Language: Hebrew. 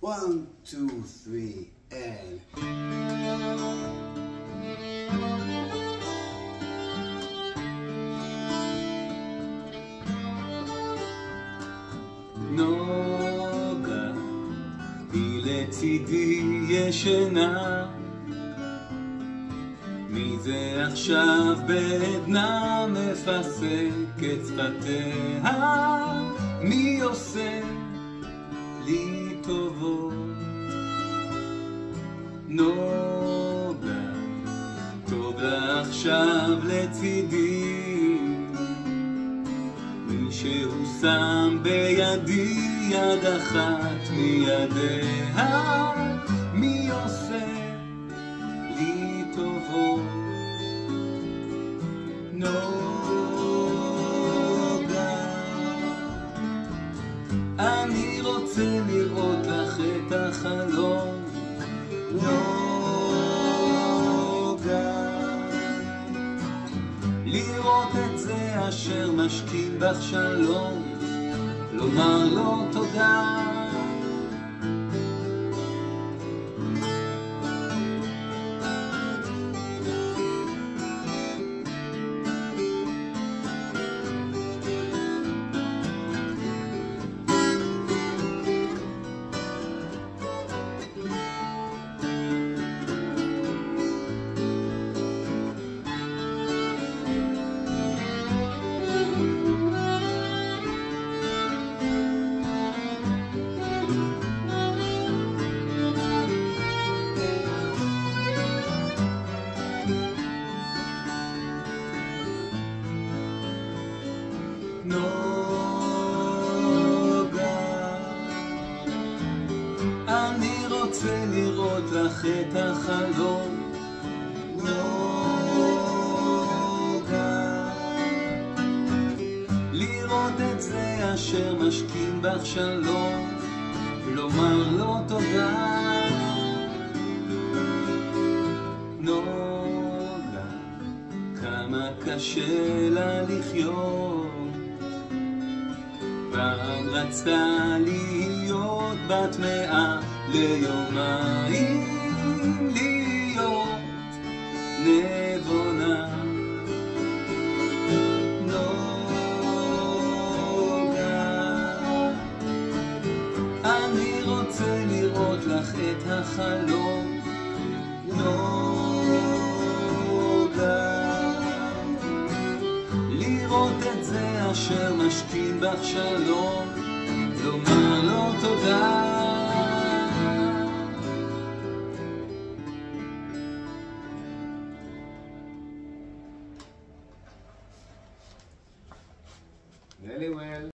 1, 2, 3, and... נוגה היא לצידי ישנה, מי זה עכשיו בעדנה מפסק את שפתיה? מי עושה לי טובות? נוגה, טוב לה עכשיו לצידי, מי שהוא שם בידי יד אחת מידיה, מי עושה לי טובות? נוגה, אני רוצה לראות לך את החלום. נוגה, לראות את זה אשר משכין בך שלום, לומר לו תודה. נוגה, אני רוצה לראות לך את החלום. נוגה, לראות את זה אשר משכין בך שלום, לומר לו תודה. נוגה, כמה קשה לה לחיות, פעם רצתה להיות בת 100 ליומיים, להיות נבונה. נוגה, אני רוצה לראות לך את החלום. נוגה, לראות את זה אשר משכין בך שלום, לומר לו תודה. Very well.